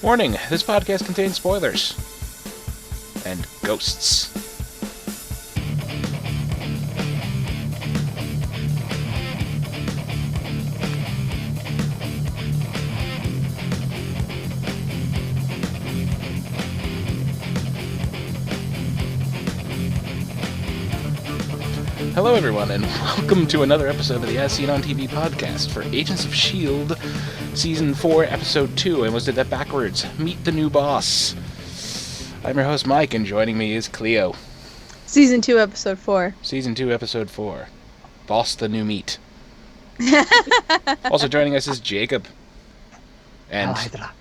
Warning, this podcast contains spoilers. And ghosts. Hello everyone, and welcome to another episode of the As Seen on TV podcast for Agents of S.H.I.E.L.D. Season 4, Episode 2. I almost did that backwards. Meet the new boss. I'm your host, Mike, and joining me is Clio. Season 2, Episode 4. Season 2, Episode 4. Boss the new meat. Also joining us is Jacob. And Hail Hydra.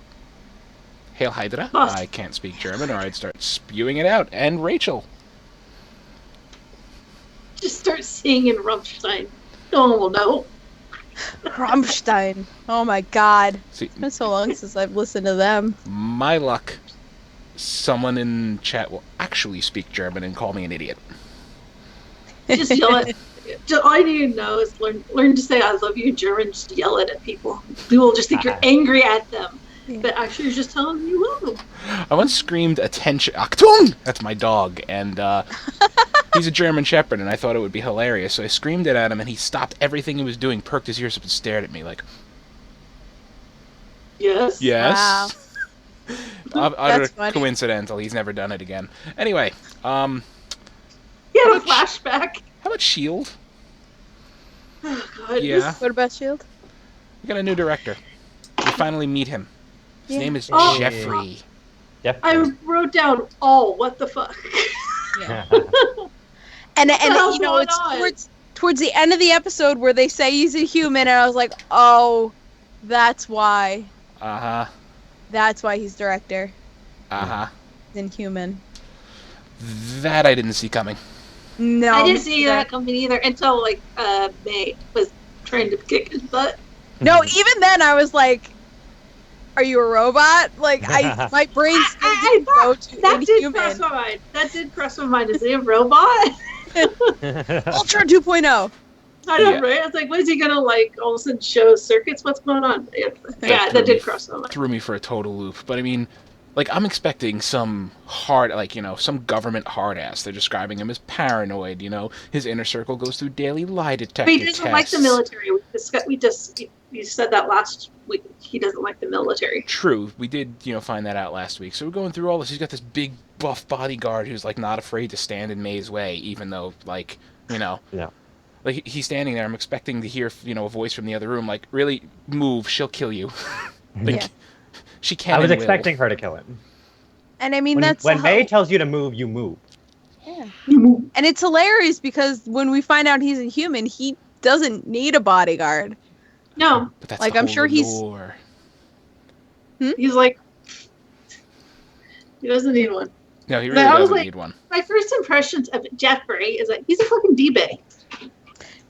Hail Hydra. Boss. I can't speak German or I'd start spewing it out. And Rachel. Just start singing Rammstein. No one will know. Rammstein. Oh my god. See, It's been so long since I've listened to them. my luck, someone in chat will actually speak German and call me an idiot. Just yell at. All you need to know is learn to say "I love you" in German. Just yell it at people. People will just think you're angry at them, Yeah. but actually you're just telling them you love them. I once screamed attention, Achtung! That's my dog, and he's a German Shepherd, and I thought it would be hilarious, so I screamed it at him, and he stopped everything he was doing, perked his ears up, and stared at me like, Yes. yes? Wow. Utter That's funny. coincidental, he's never done it again. Anyway, He had a How much- flashback. how about S.H.I.E.L.D.? Oh God. Yeah. What about S.H.I.E.L.D.? We got a new director. We finally meet him. His Yeah. name is Oh. Jeffrey. I wrote down all. What the fuck? Yeah. What And the hell's you know, going it's on? towards the end of the episode where they say he's a human, and I was like, oh, that's why. Uh-huh. That's why he's director. Uh-huh. He's inhuman. That I didn't see coming. No. I didn't see that coming either until May was trying to kick his butt. No, even then I was like, are you a robot? Like, my brain still I didn't go thought to that did cross inhuman. my mind. That did cross my mind. Is he a robot? Ultra 2.0. I know, Yeah. right? I was like, what is he gonna all of a sudden show circuits? What's going on? Yeah, that did cross my mind. Threw me for a total loop. But I mean, like, I'm expecting some hard, some government hard ass. They're describing him as paranoid, His inner circle goes through daily lie detector But he tests. doesn't like the military. You said that last week. He doesn't like the military. True. We did, find that out last week. So we're going through all this. He's got this big, buff bodyguard who's, not afraid to stand in May's way, even though, Yeah. Like, he's standing there. I'm expecting to hear, a voice from the other room, like, really move. She'll kill you. Yeah. She can I was and will. expecting her to kill him. And I mean, When May tells you to move, you move. Yeah. And it's hilarious because when we find out he's a human, he doesn't need a bodyguard. No, But that's Like, the I'm whole sure he's- allure. he's like, he doesn't need one. No, he But really I was doesn't like- need one. My first impressions of Jeffrey is that he's a fucking D-bag.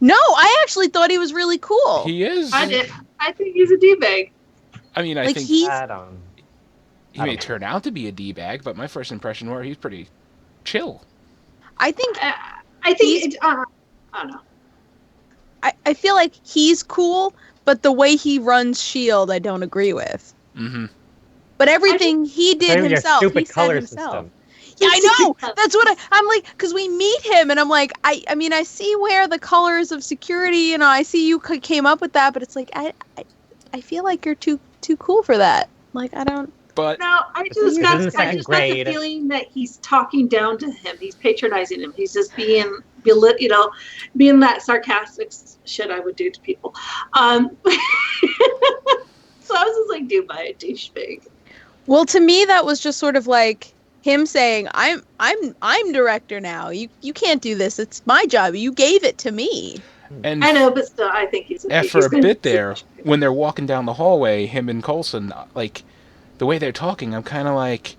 No, I actually thought he was really cool. He is. I think he's a D-bag. I mean, I Like, think he's I don't. he I may don't know. turn out to be a D-bag, but my first impression was he's pretty chill. I think I think I don't know. I feel like he's cool, but the way he runs S.H.I.E.L.D. I don't agree with. Mm-hmm. But everything he did Same with your himself, he stupid said color himself. system. Yeah, I know. That's what I'm like, because we meet him, and I'm like, I mean, I see where the colors of security, I see you came up with that, but it's like, I feel like you're too cool for that. Like, I don't. But No, I It's just in got the the second grade. feeling that he's talking down to him. He's patronizing him. He's just being that sarcastic shit I would do to people. So I was just like, dude, by a douchebag. Well, to me, that was just sort of like him saying, I'm director now. You can't do this. It's my job. You gave it to me. and I know, but still, I think he's a for a bit there, when they're walking down the hallway, him and Coulson, like, the way they're talking, I'm kind of like,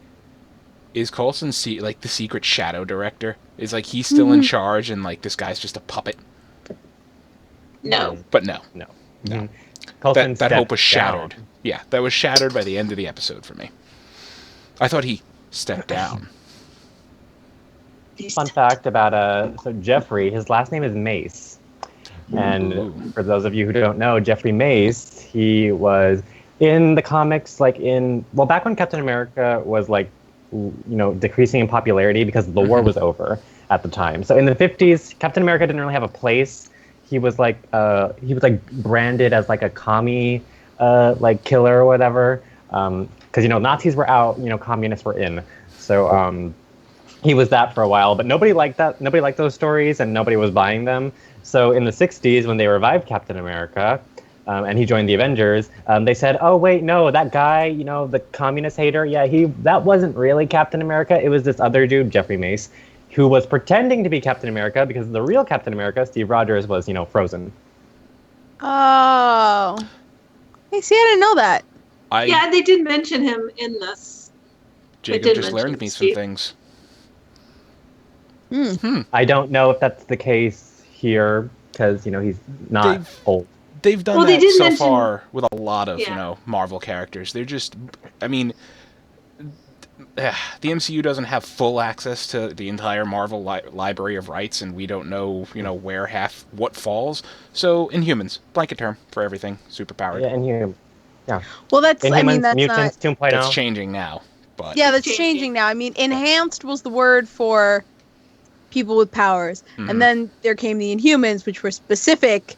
is Coulson the secret shadow director? Is he's still in charge, and this guy's just a puppet? No. But no, No. No. Mhm. Coulson that hope was stepped shattered. down. Yeah, that was shattered by the end of the episode for me. I thought he stepped down. Fun fact about so Jeffrey, his last name is Mace. And Ooh. for those of you who don't know, Jeffrey Mace, he was in the comics, back when Captain America was decreasing in popularity because the war was over at the time. So in the 50s, Captain America didn't really have a place. He was branded as like a commie killer or whatever. Because Nazis were out, communists were in. So he was that for a while, but nobody liked that. Nobody liked those stories, and nobody was buying them. So in the 60s, when they revived Captain America, and he joined the Avengers, they said, "Oh wait, no, that guy, the communist hater, that wasn't really Captain America. It was this other dude, Jeffrey Mace, who was pretending to be Captain America because the real Captain America, Steve Rogers, was frozen." Oh, hey, see, I didn't know that. Yeah, they did mention him in this. Jacob just learned me some things. I don't know if that's the case here because he's not old. They've done that so far with a lot of Marvel characters. They're just, the MCU doesn't have full access to the entire Marvel library of rights, and we don't know where what falls. So Inhumans, blanket term for everything, superpowered. Yeah, Inhumans. Yeah. Well, that's Inhumans, that's Mutants 2.0. That's changing now, but that's changing now. I mean, enhanced was the word for people with powers, and then there came the Inhumans, which were specific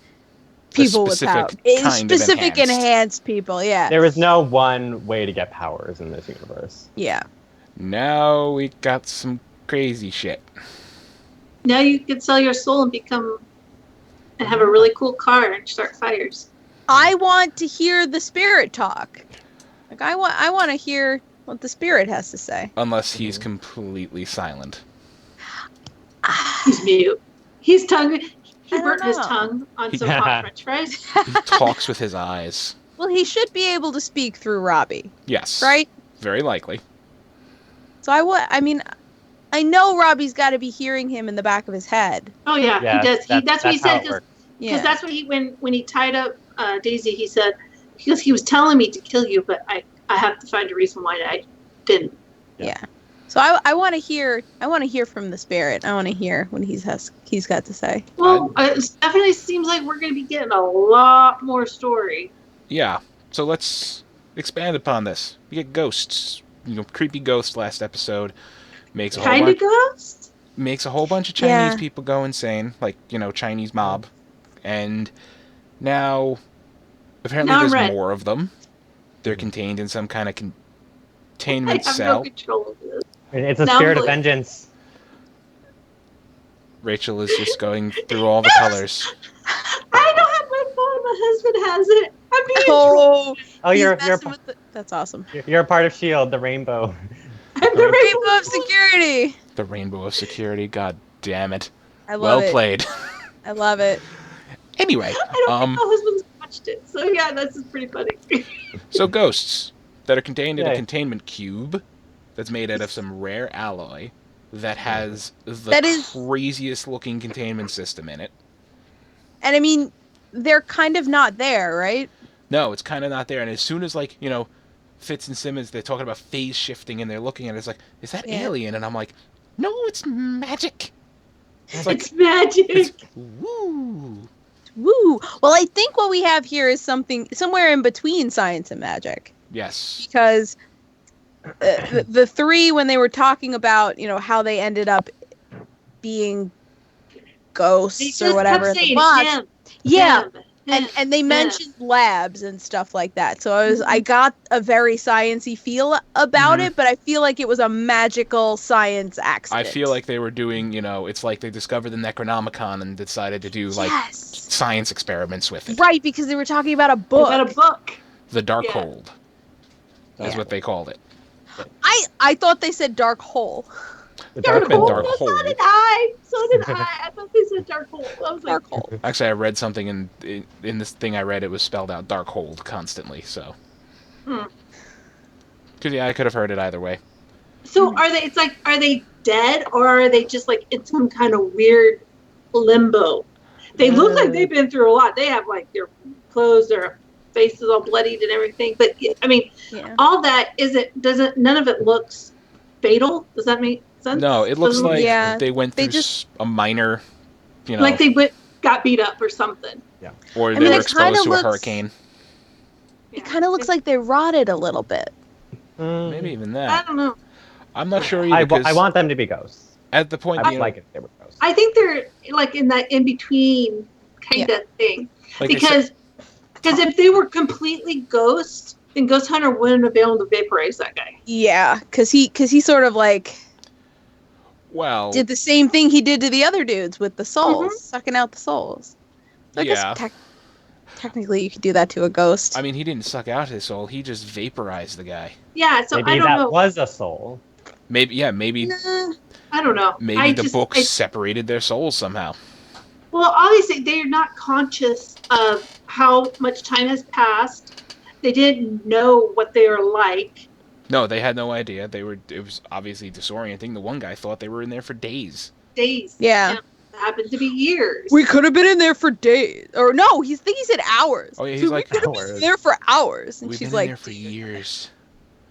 people with powers. Specific enhanced people. Yeah. There is no one way to get powers in this universe. Yeah. Now we got some crazy shit. Now you can sell your soul and have a really cool car and start fires. I want to hear the spirit talk. Like I want to hear what the spirit has to say. Unless he's completely silent. He's mute. He burnt his tongue on some hot French fries. He talks with his eyes. Well, he should be able to speak through Robbie. Yes. Right? Very likely. So I know Robbie's got to be hearing him in the back of his head. Oh yeah, he does. That's what he said. Because that's what when he tied up Daisy, he said he was telling me to kill you, but I have to find a reason why I didn't. Yeah. So I want to hear from the spirit. I want to hear what he's got to say. Well, it definitely seems like we're going to be getting a lot more story. Yeah. So let's expand upon this. We get ghosts. Creepy ghost last episode makes a whole bunch of Chinese people go insane, like Chinese mob, and now apparently there's more of them. They're contained in some kind of containment cell. No control of this. It's a spirit of vengeance. Rachel is just going through all the colors. I don't have my phone. My husband has it. I'm being that's awesome. You're a part of S.H.I.E.L.D., the rainbow. I'm the rainbow of security. The rainbow of security. God damn it. I love it. Well played. I love it. Anyway, I don't think my husband's watched it, so yeah, this pretty funny. So ghosts that are contained in a containment cube that's made out of some rare alloy that has the craziest looking containment system in it. And I mean, they're kind of not there, right? No, it's kind of not there. And as soon as Fitz and Simmons, they're talking about phase shifting and they're looking at it, it's like, is that alien? And I'm like, no, it's magic. It's magic. Woo. Woo. Well, I think what we have here is something somewhere in between science and magic. Yes. Because the three, when they were talking about, how they ended up being ghosts or whatever in the box. And they mentioned labs and stuff like that. So I got a very sciencey feel about it, but I feel like it was a magical science accident. I feel like they were doing, it's like they discovered the Necronomicon and decided to do science experiments with it. Right, because they were talking about a book. The Darkhold. That's what they called it. I thought they said dark hole. The dark hole. So did I. I thought they said dark hole. I was dark hole. Actually, I read something in this thing I read. It was spelled out Darkhold constantly. So. Because I could have heard it either way. So are they? Are they dead or are they just in some kind of weird limbo? They look like they've been through a lot. They have their clothes, their faces all bloodied and everything. But I mean, all that none of it looks fatal. Does that make sense? No, it looks like they went through a minor, like they got beat up or something. Yeah. Or they were exposed to a hurricane. It kind of looks like they rotted a little bit. Maybe even I that. don't know. I'm not sure either. I want them to be ghosts. At the point, I would like it if they were ghosts. I think they're like in that in between kind of thing, like because if they were completely ghosts, then Ghost Hunter wouldn't have been able to vaporize that guy. Yeah, because he sort of like did the same thing he did to the other dudes with the souls, sucking out the souls. So I guess technically you could do that to a ghost. I mean, he didn't suck out his soul; he just vaporized the guy. Yeah, so maybe I don't know. that was a soul. Maybe, maybe. I don't know. Maybe the books separated their souls somehow. Well, obviously they're not conscious of how much time has passed. They didn't know what they were like. No, they had no idea. It was obviously disorienting. The one guy thought they were in there for days. Yeah. And it happened to be years. We could have been in there for days. Or no, he said hours. Oh yeah, he's so like, we could have been there for hours. And we've she's been like, in there for years.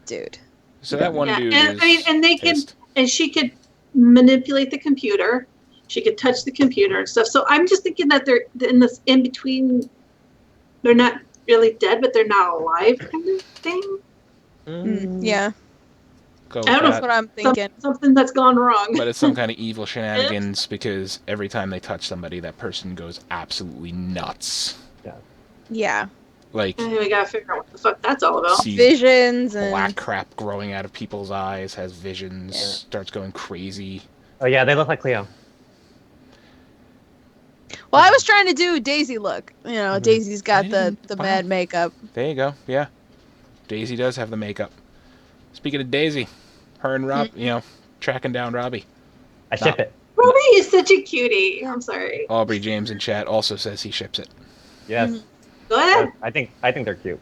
Dude. So that one dude and they can, and she could manipulate the computer. She could touch the computer and stuff. So I'm just thinking that they're in this in between. They're not really dead, but they're not alive kind of thing. Yeah. I don't know what I'm thinking. Something that's gone wrong. But it's some kind of evil shenanigans because every time they touch somebody, that person goes absolutely nuts. Yeah. Like, we gotta figure out what the fuck that's all about. Visions and black crap growing out of people's eyes, has visions, starts going crazy. Oh yeah, they look like Clio. Well, I was trying to do Daisy look. You know, Daisy's got the bad makeup. There you go. Yeah. Daisy does have the makeup. Speaking of Daisy, her and Rob, tracking down Robbie. I ship it. Robbie is such a cutie. I'm sorry. Aubrey James in chat also says he ships it. Yes. Go ahead. I think they're cute.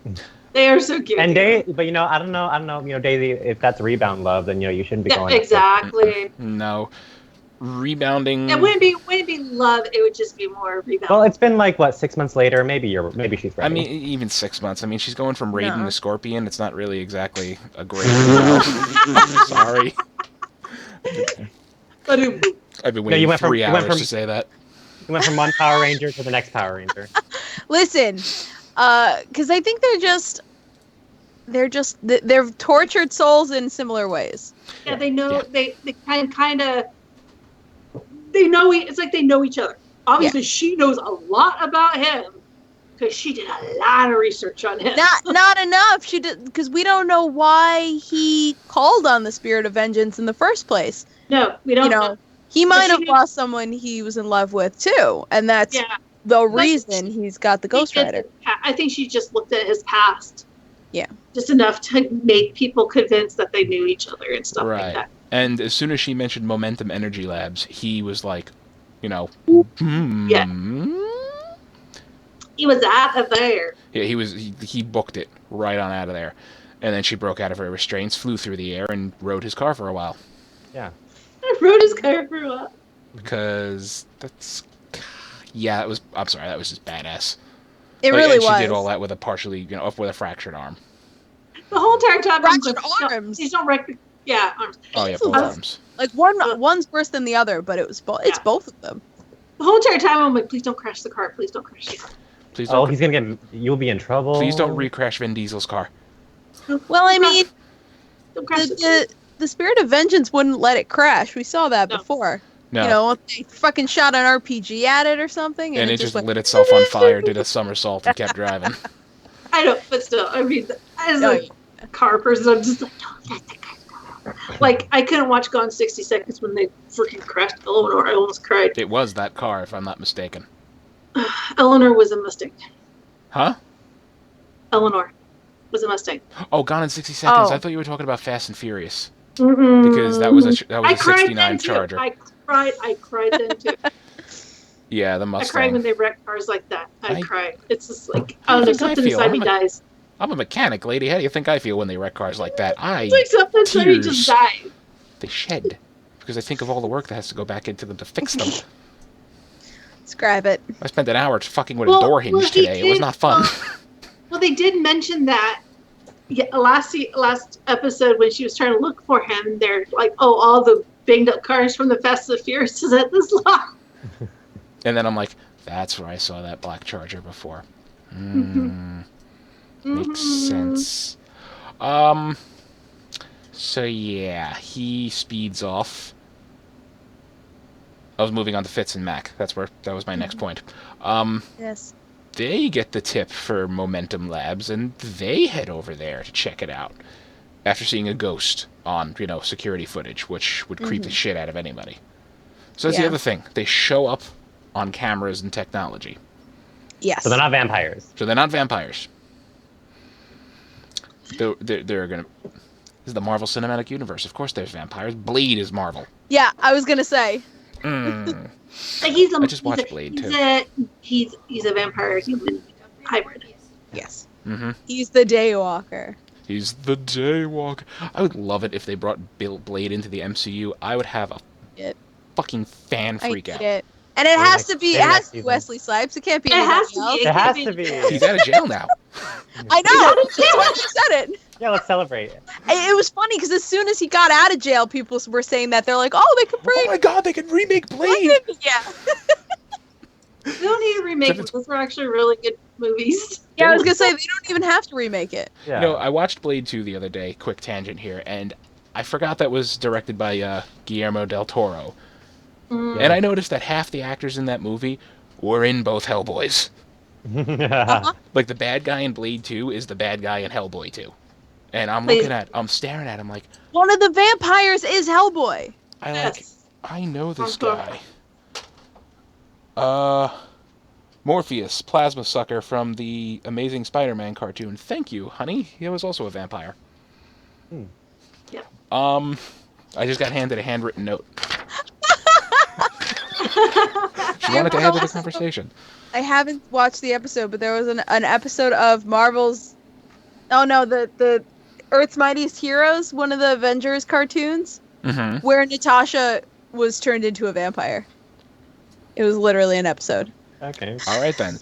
They are so cute. And but I don't know, Daisy, if that's rebound love, then you shouldn't be going. Exactly. No. Rebounding. It wouldn't be love. It would just be more rebound. Well, it's been like 6 months later. Maybe she's ready. I mean, even 6 months. I mean, she's going from Raiden to Scorpion. It's not really exactly a great. Sorry. I've been waiting 3 hours to say that. You went from one Power Ranger to the next Power Ranger. Listen, because I think they're tortured souls in similar ways. Yeah, they know. Yeah. They kind of. They know. It's like they know each other. Obviously, she knows a lot about him because she did a lot of research on him. Not enough. She did, because we don't know why he called on the spirit of vengeance in the first place. No, we don't know. He might have lost someone he was in love with too, and that's the reason he's got the Ghost Rider. I think she just looked at his past. Yeah. Just enough to make people convinced that they knew each other and stuff like that. And as soon as she mentioned Momentum Energy Labs, he was like, Yeah. He was out of there. Yeah, he booked it right on out of there. And then she broke out of her restraints, flew through the air, and rode his car for a while. Yeah. Rode his car for a while. Because that's... Yeah, that was just badass. It really was. She did all that with a partially, with a fractured arm. The whole entire time. Fractured arms. Please don't wreck. Yeah, arms. Oh yeah, both arms. Like one's worse than the other, but it was both. It's both of them. The whole entire time I'm like, please don't crash the car. Please don't crash the car. Please don't. He's gonna get. You'll be in trouble. Please don't re-crash Vin Diesel's car. Well, I mean, don't crash the spirit of vengeance wouldn't let it crash. We saw that before. No. They fucking shot an RPG at it or something, and it just lit itself on fire, did a somersault, and kept driving. I know, but still, I mean, as a car person, I'm just like, don't let that guy go. Like, I couldn't watch Gone 60 Seconds when they freaking crashed Eleanor. I almost cried. It was that car, if I'm not mistaken. Eleanor was a Mustang. Huh? Eleanor was a Mustang. Oh, Gone in 60 Seconds. I thought you were talking about Fast and Furious. Mm-mm. Because that was a 69 Charger. I cried then too. Yeah, the Mustang. I cried when they wreck cars like that. I cried. It's just like, I don't know, something inside me dies. I'm a mechanic, lady. How do you think I feel when they wreck cars like that? It's like something inside me just died. They shed. Because I think of all the work that has to go back into them to fix them. Describe it. I spent an hour fucking with a door hinge today. It was not fun. Well, they did mention that last episode when she was trying to look for him. They're like, all the banged up cars from the Fast and the Furious is at this lot. And then I'm like, that's where I saw that black Charger before. Makes sense. So yeah, he speeds off. I was moving on to Fitz and Mac. That was my next point. Yes. They get the tip for Momentum Labs, and they head over there to check it out after seeing a ghost on, security footage, which would creep the shit out of anybody. So that's the other thing. They show up on cameras and technology. Yes. So they're not vampires. They're gonna. This is the Marvel Cinematic Universe. Of course, there's vampires. Blade is Marvel. Yeah, I was gonna say. Mm. I just watched Blade too. He's a vampire human hybrid. Yes. Mm-hmm. He's the Daywalker. He's the Daywalker. I would love it if they brought Blade into the MCU. I would have a fucking fan freak out. And it has to be Wesley Snipes. It can't be anybody else. It has to be. He's out of jail now. I know. That's why you said it. Yeah, let's celebrate. It was funny because as soon as he got out of jail, people were saying that. They're like, oh, they could bring... Oh my god, they could remake Blade! Yeah. We don't need to remake it. Those were actually really good movies. Yeah, I was going to say, they don't even have to remake it. Yeah. I watched Blade 2 the other day, quick tangent here, and I forgot that was directed by Guillermo del Toro. Mm. And I noticed that half the actors in that movie were in both Hellboys. Like, the bad guy in Blade 2 is the bad guy in Hellboy 2. And I'm staring at him like... One of the vampires is Hellboy. I know this guy. Morpheus, Plasma Sucker from the Amazing Spider-Man cartoon. Thank you, honey. He was also a vampire. Yep. I just got handed a handwritten note. She wanted to add to the conversation. I haven't watched the episode, but there was an episode of Marvel's... Oh, no, the Earth's Mightiest Heroes, one of the Avengers cartoons, where Natasha was turned into a vampire. It was literally an episode. Okay. All right, then.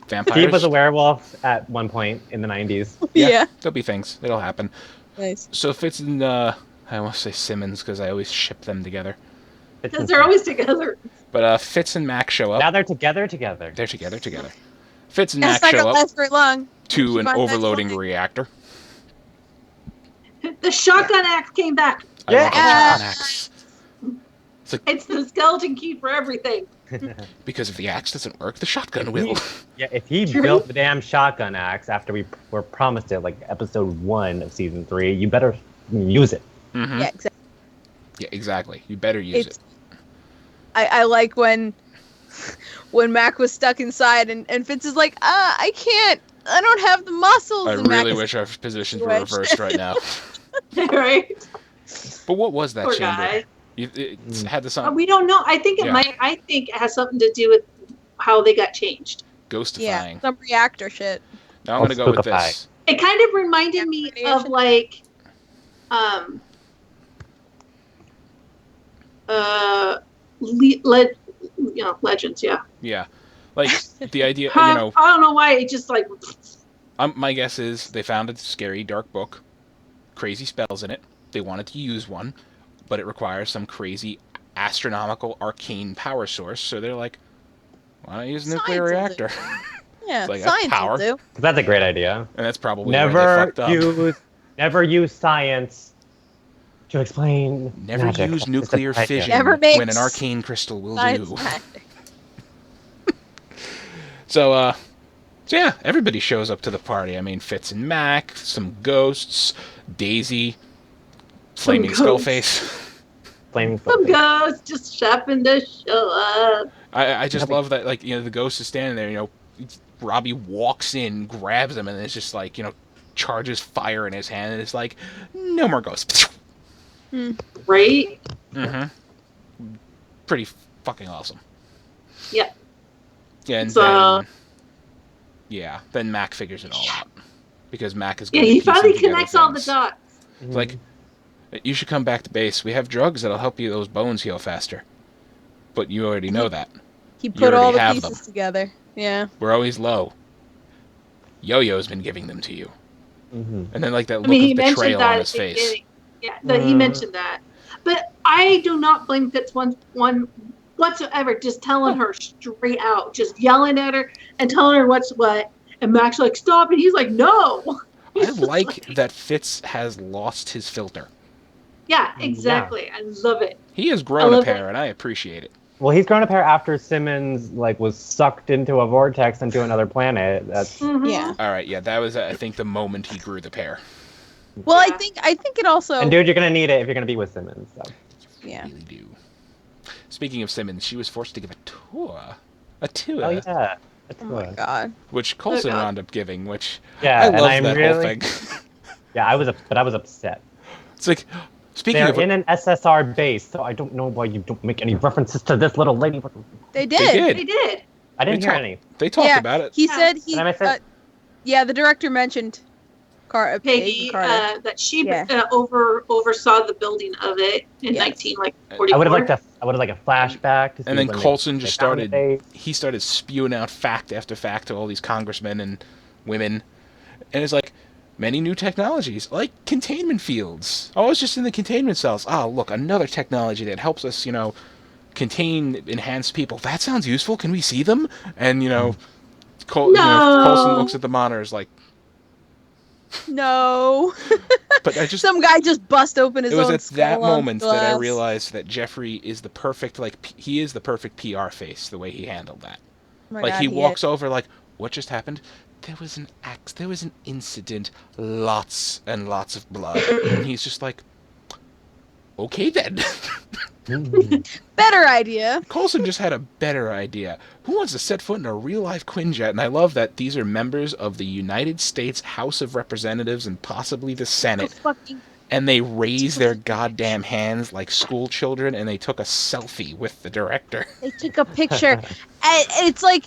Vampires. Steve was a werewolf at one point in the 90s. Yeah. There'll be things. It'll happen. Nice. So Fitz and, I want to say Simmons, because I always ship them together. Because they're always together. But Fitz and Mac show up. Now they're together. They're together. Fitz and That's Mac not show gonna up last very long. to an overloading reactor. The shotgun axe came back. I love the shotgun axe. It's the skeleton key for everything. Because if the axe doesn't work, the shotgun will. If he built the damn shotgun axe after we were promised it, like episode 1 of season 3, you better use it. Mm-hmm. Yeah, exactly. Yeah, exactly. You better use it. I like when Mac was stuck inside and Fitz is like, I can't. I don't have the muscles. I and really wish our positions were reversed right now. Right? But what was that Poor chamber? guy. It had the sun. We don't know. I think it might. I think it has something to do with how they got changed. Ghostifying. Yeah, some reactor shit. Now I'm going to go with this. It kind of reminded me of like, Legends. Yeah. Yeah, like the idea. I don't know why it just like. My guess is they found a scary dark book, crazy spells in it. They wanted to use one, but it requires some crazy astronomical arcane power source. So they're like, why not use a nuclear reactor? Yeah, like, science power. will do. That's a great idea. And that's probably where they fucked up. Never use science to explain Never magic. use nuclear fission when an arcane crystal will do. So yeah, everybody shows up to the party. I mean, Fitz and Mac, some ghosts, Daisy, Flaming Skullface. Some ghosts just happened to show up. I just love that, like, the ghost is standing there, Robbie walks in, grabs him, and it's just like, charges fire in his hand, and it's like, no more ghosts. Right? Mm-hmm. Pretty fucking awesome. Yeah. Yeah, and then Mac figures it all out. Because Mac is going he finally connects all the dots. It's like, you should come back to base. We have drugs that'll help you those bones heal faster. But you already know that. He put all the pieces together. Yeah. We're always low. Yo-Yo's been giving them to you. Mm-hmm. And then, like, that look of betrayal on his face. Yeah, he mentioned that. But I do not blame Fitz one whatsoever, just telling her straight out, just yelling at her and telling her what's what. And Mac's like, stop. And he's like, no. I like that Fitz has lost his filter. Yeah, exactly. Yeah. I love it. He has grown a pair, and I appreciate it. Well, he's grown a pair after Simmons was sucked into a vortex into another planet. That's yeah. All right, yeah, that was I think the moment he grew the pair. Well, I think it also. And dude, you're gonna need it if you're gonna be with Simmons. So. Yeah. You really do. Speaking of Simmons, she was forced to give a tour. Oh yeah. Oh my god. Which Coulson wound up giving, which I love that whole thing. Yeah, I was upset. It's like speaking They're in an SSR base, so I don't know why you don't make any references to this little lady. They did. They did. I didn't hear any. They talked about it. He said the director mentioned Peggy Carter. that she oversaw the building of it in 1944. I would have liked a flashback. To see and then when Coulson just started spewing out fact after fact to all these congressmen and women, and it's like many new technologies like containment fields. Oh, I was just in the containment cells. Oh, look, another technology that helps us, contain enhanced people. That sounds useful. Can we see them? And Coulson looks at the monitors like. No. But some guy just bust open his own skull. It was at that moment that I realized that Jeffrey is the perfect he is the perfect PR face, the way he handled that. Oh my God, he walks over like, what just happened? There was an incident, lots and lots of blood. And he's just like, okay then. Better idea. Coulson just had a better idea. Who wants to set foot in a real-life Quinjet? And I love that these are members of the United States House of Representatives and possibly the Senate. And they raise their goddamn hands like school children, and they took a selfie with the director. They took a picture. And it's like,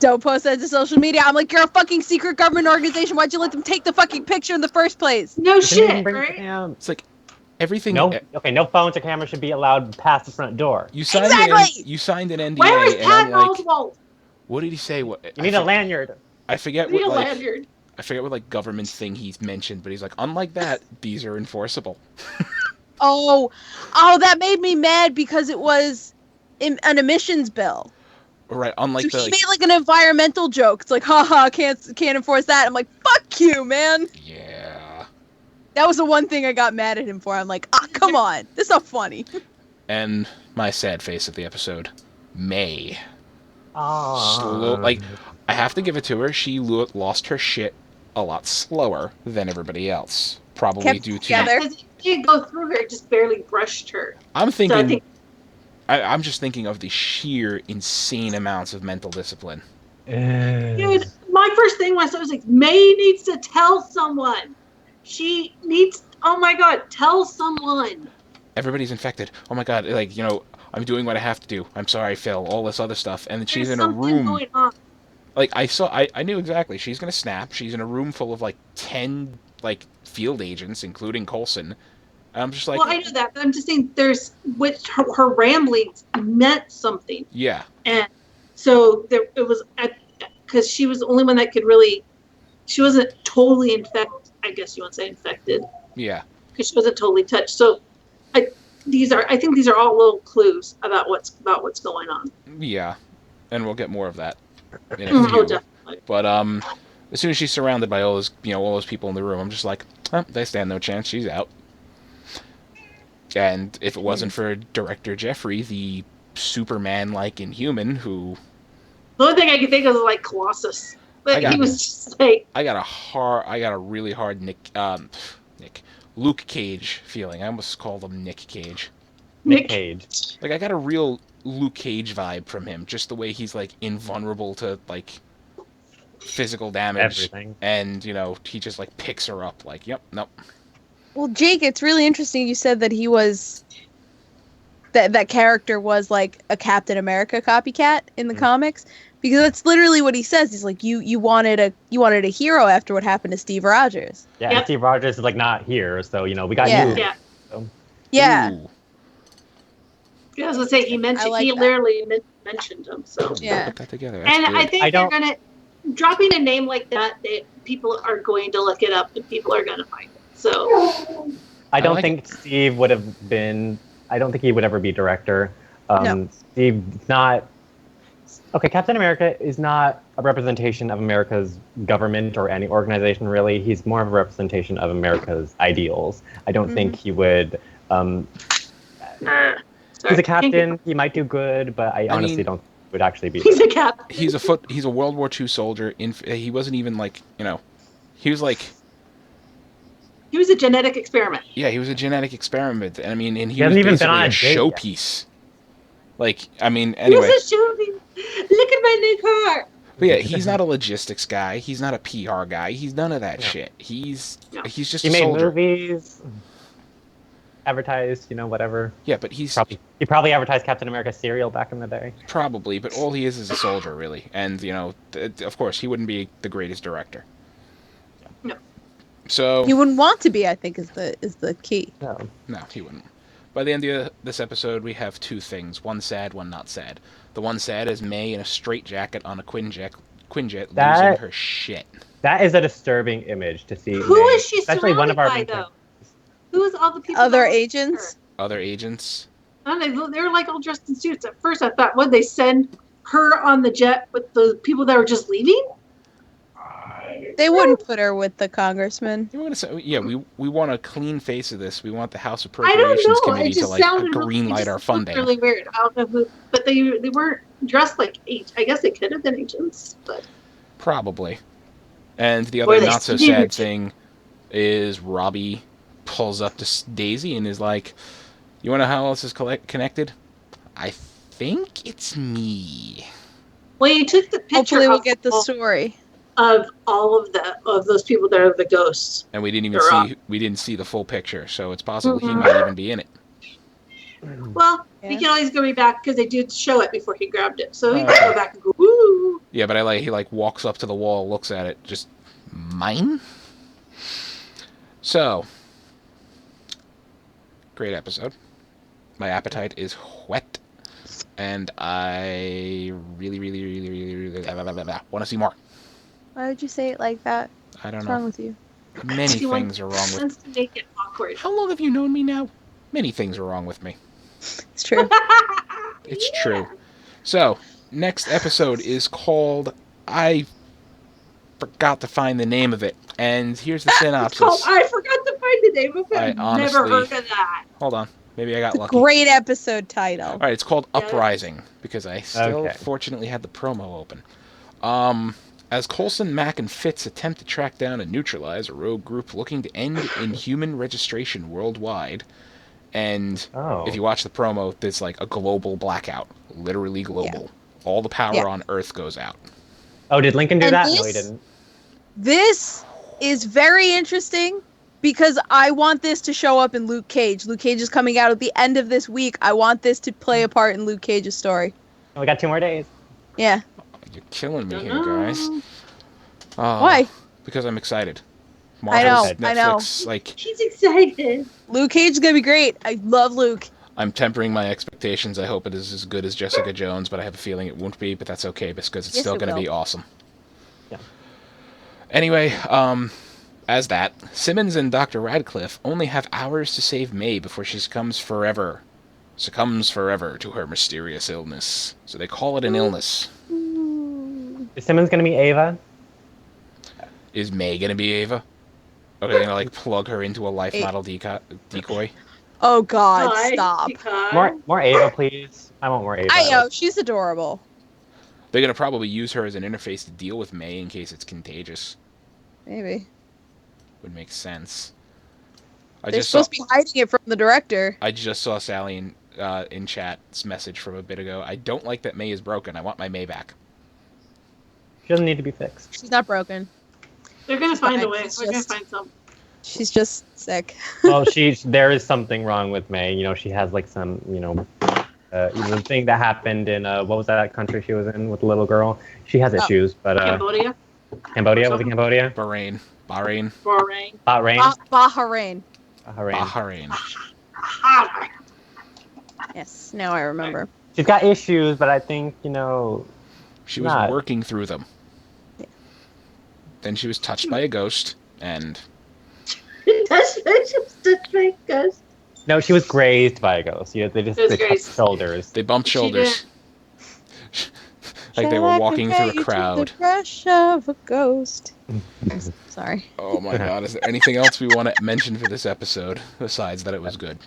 don't post that to social media. I'm like, you're a fucking secret government organization. Why'd you let them take the fucking picture in the first place? No shit, right? It's like, everything. No phones or cameras should be allowed past the front door. You signed an NDA. Where is Pat Oswalt? What did he say? You need a lanyard. I forget what government thing he's mentioned, but he's like, unlike that, these are enforceable. Oh, that made me mad because it was an emissions bill. Right, unlike he made like an environmental joke. It's like, haha, can't enforce that. I'm like, fuck you, man. Yeah. That was the one thing I got mad at him for. I'm like, come on. This is not funny. And my sad face of the episode, May. Oh. I have to give it to her. She lost her shit a lot slower than everybody else. Probably due to... Because it didn't go through her, it just barely brushed her. I'm thinking... I'm just thinking of the sheer insane amounts of mental discipline. Dude, my first thing was, I was like, May needs to tell someone. She needs, oh my God, tell someone. Everybody's infected. Oh my God, I'm doing what I have to do. I'm sorry, Phil. All this other stuff. And then she's in a room. Going on. I knew exactly. She's going to snap. She's in a room full of 10 field agents, including Coulson. And I'm just like... Well, I know that, but I'm just saying with her ramblings meant something. Yeah. And so it was, because she was the only one that could really, she wasn't totally infected. I guess you want to say infected. Yeah. Because she wasn't totally touched. So I think these are all little clues about what's going on. Yeah. And we'll get more of that in a few. Oh, definitely. But as soon as she's surrounded by all those people in the room, I'm just like, they stand no chance. She's out. And if it wasn't for director Jeffrey, the Superman-like Inhuman, who... The only thing I could think of was Colossus. But he was just like... I got a really hard Luke Cage feeling. I almost called him Nick Cage. Nick Cage. I got a real Luke Cage vibe from him. Just the way he's, invulnerable to, physical damage. Everything. And, he just, picks her up. Yep, nope. Well, Jake, it's really interesting you said that he was... That character was, a Captain America copycat in the comics. Because that's literally what he says. He's like, you wanted a hero after what happened to Steve Rogers. Yeah, and Steve Rogers is not here, so we got you. Yeah. So. Yeah. Ooh. I was gonna say he literally mentioned him. So yeah. Put that together. And good. I think they're gonna dropping a name like that. People are going to look it up, and people are gonna find it. So I don't think Steve would have been. I don't think he would ever be director. No. Steve's not. Okay, Captain America is not a representation of America's government or any organization, really. He's more of a representation of America's ideals. I don't think he would. He's a captain. He might do good, but I honestly don't think he would actually be. He's a captain. He's a World War II soldier. He wasn't even like, he was like. He was a genetic experiment. Yeah, he was a genetic experiment. I mean, and he hasn't was even basically been on a a date showpiece. Like, I mean, anyway. He was a showpiece. Look at my new car. But yeah, he's not a logistics guy. He's not a PR guy. He's none of that shit. He's just a soldier. He made movies, advertised, whatever. Yeah, but he probably advertised Captain America cereal back in the day. Probably, but all he is a soldier, really. And, of course, he wouldn't be the greatest director. No. So he wouldn't want to be, I think, is the key. No, he wouldn't. By the end of this episode, we have two things. One sad, one not sad. The one sad is May in a straitjacket on a Quinjet losing her shit. That is a disturbing image to see. Who May, is she especially one of our surrounded by, though? Who is all the people? Other agents? Other agents? Oh, they were like all dressed in suits. At first, I thought, would they send her on the jet with the people that were just leaving? They wouldn't put her with the congressman. You want to say, yeah, we want a clean face of this. We want the House I Appropriations don't know. Committee It just to like sounded green light our funding. Really weird. I don't know who, but they weren't dressed like agents. I guess they could have been agents, but probably. And the other not so sad thing is Robbie pulls up to Daisy and is like, "You want to know how else is connected? I think it's me." Well, you took the picture. Hopefully, we'll get the story of all of those people that are the ghosts. And we didn't even see the full picture, so it's possible he might even be in it. Well, he can always go back because they did show it before he grabbed it, so he can go back and go, "Woo!" Yeah, but he walks up to the wall, looks at it, just mine. So, great episode. My appetite is whet, and I really, really, really, really, really want to see more. Why would you say it like that? I don't What's know. wrong with you? Many things are wrong with me. Wants to make it awkward. How long have you known me now? Many things are wrong with me. It's true. It's true. So, next episode is called... I forgot to find the name of it. And here's the synopsis. I forgot to find the name of it. I've never heard of that. Hold on. Maybe I got lucky. Great episode title. All right, it's called Uprising, because I still fortunately had the promo open. As Coulson, Mac, and Fitz attempt to track down and neutralize a rogue group looking to end inhuman registration worldwide. And if you watch the promo, there's like a global blackout. Literally global. Yeah. All the power on Earth goes out. Oh, did Lincoln do that? No, he didn't. This is very interesting because I want this to show up in Luke Cage. Luke Cage is coming out at the end of this week. I want this to play a part in Luke Cage's story. We got 2 more days. Yeah. You're killing me here, guys. Why? Because I'm excited. Marvel's, Netflix, I know. Like, she's excited. Luke Cage is gonna be great. I love Luke. I'm tempering my expectations. I hope it is as good as Jessica Jones, but I have a feeling it won't be. But that's okay because it's still going to be awesome. Yeah. Anyway, as that, Simmons and Dr. Radcliffe only have hours to save May before she succumbs forever to her mysterious illness. So they call it an illness. Is Simmons going to be Ava? Is May going to be Ava? Are they going to plug her into a life model decoy? Oh God! Stop. More Ava, please. I want more Ava. I know she's adorable. They're going to probably use her as an interface to deal with May in case it's contagious. Maybe. Would make sense. They're supposed to be hiding it from the director. I just saw Sally in chat's message from a bit ago. I don't like that May is broken. I want my May back. She doesn't need to be fixed. She's not broken. They're going to find a way. We're going to find something. She's just sick. Well, there is something wrong with May. You know, she has some, the thing that happened in what was that country she was in with the little girl? She has issues, but Cambodia. Cambodia, was it Cambodia? Bahrain. Yes, now I remember. She's got issues, but I think she was working through them. Yeah. Then she was touched by a ghost, and. No, she was grazed by a ghost. They touched shoulders. They bumped shoulders. Like they were walking through a crowd. The rush of a ghost. Sorry. Oh my god, is there anything else we want to mention for this episode besides that it was good?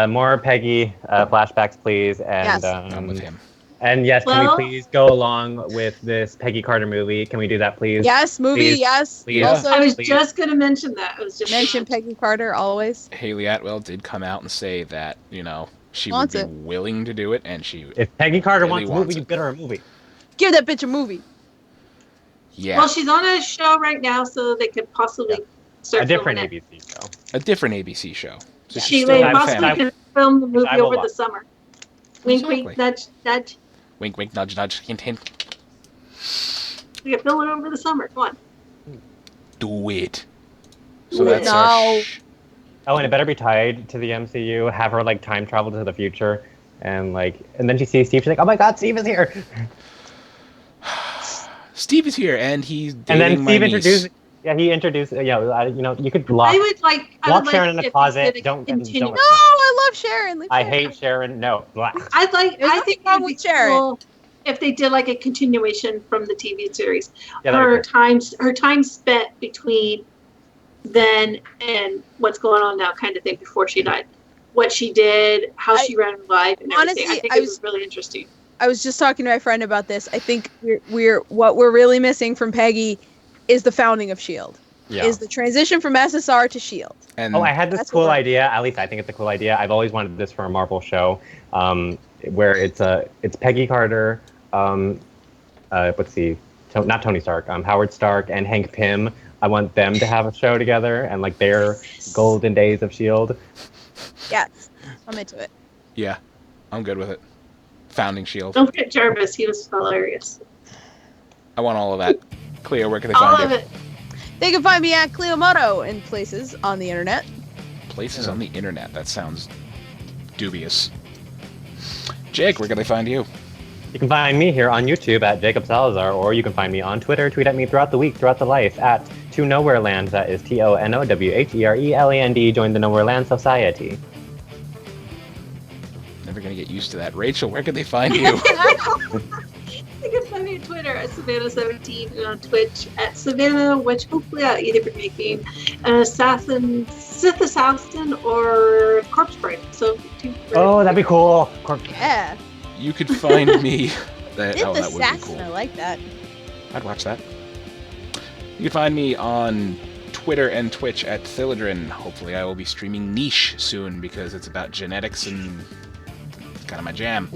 More Peggy flashbacks, please. And, Yes. I'm with him. And yes, can Well- we please go along with this Peggy Carter movie? Can we do that, please? Yes, movie, Please. yes. Please. Also, I was Please. just going to mention that. I was just mention Peggy Carter always. Haley Atwell did come out and say that, you know, she Wants would it. be willing to do it, and she, If Peggy Carter Really wants a wants movie, it. you get her a movie. Give that bitch a movie. yeah, Well, she's on a show right now, so they could possibly start A different filming it. ABC show. a different ABC show. So she's She still may in the possibly family. can film the movie I will over the watch. summer. Wink, Exactly. wink, nudge, nudge. Wink, wink, nudge, nudge, hint, hint. We can film it over the summer. Come on. Do it. So Do that's it. our No. Oh, and it better be tied to the MCU. Have her like time travel to the future, and then she sees Steve. She's like, "Oh my God, Steve is here!" Steve is here, and he's And dating then my Steve niece. introduced. Yeah, he introduced. You could lock. I would like. I Lock would Sharon like in a if closet. they did a Don't- continu- don't- No, I love Sharon. Leave I Sharon hate out. Sharon. No. Blah. I'd like. There's I nothing think it wrong would be with Sharon. cool if they did like a continuation from the TV series. Yeah, that'd be Her time spent between then and what's going on now, kind of thing, before she died. What she did, how she ran her life, and everything. Honestly, I think I it was- was really interesting. I was just talking to my friend about this. I think what we're really missing from Peggy is the founding of S.H.I.E.L.D. Yeah. Is the transition from SSR to S.H.I.E.L.D. And Oh, I had this That's cool what- idea. At least I think it's a cool idea. I've always wanted this for a Marvel show, where it's Peggy Carter, not Tony Stark, Howard Stark and Hank Pym. I want them to have a show together and like their golden days of Shield. Yes, I'm into it. yeah, I'm good with it. Founding S.H.I.E.L.D. Don't forget Jarvis. He was hilarious. I want all of that. Cleo, where can they All find of you? it. They can find me at Cleomoto in places on the internet. Places on the internet. That sounds dubious. Jake, where can they find you? You can find me here on YouTube at Jacob Salazar, or you can find me on Twitter. Tweet at me throughout the week, throughout the life at To Nowhere Land. That is TONOWHERELAND. Join the Nowhere Land Society. Never gonna get used to that. Rachel, where can they find you? You can find me on Twitter at Savannah17 and on Twitch at Savannah, which hopefully I'll either be making an Sith Assassin or Corpse Bride. So, Oh, that'd be cool. Yeah, You could find me. That Sith would be Assassin. cool. I like that. I'd watch that. You can find me on Twitter and Twitch at Thilidrin. Hopefully I will be streaming Niche soon because it's about genetics and it's kind of my jam.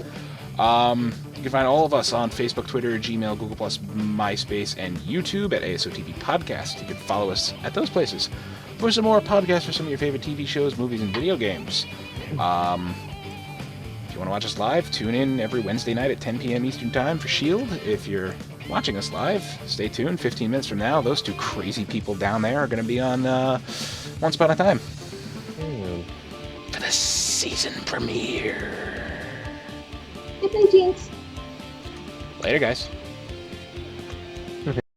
You can find all of us on Facebook, Twitter, Gmail, Google+, MySpace, and YouTube at ASOTV Podcast. You can follow us at those places for some more podcasts for some of your favorite TV shows, movies, and video games. If you want to watch us live, tune in every Wednesday night at 10 p.m. Eastern Time for S.H.I.E.L.D. If you're watching us live, stay tuned. 15 minutes from now, those two crazy people down there are going to be on Once Upon a Time for the season premiere. Good night, Jinx. Later, guys.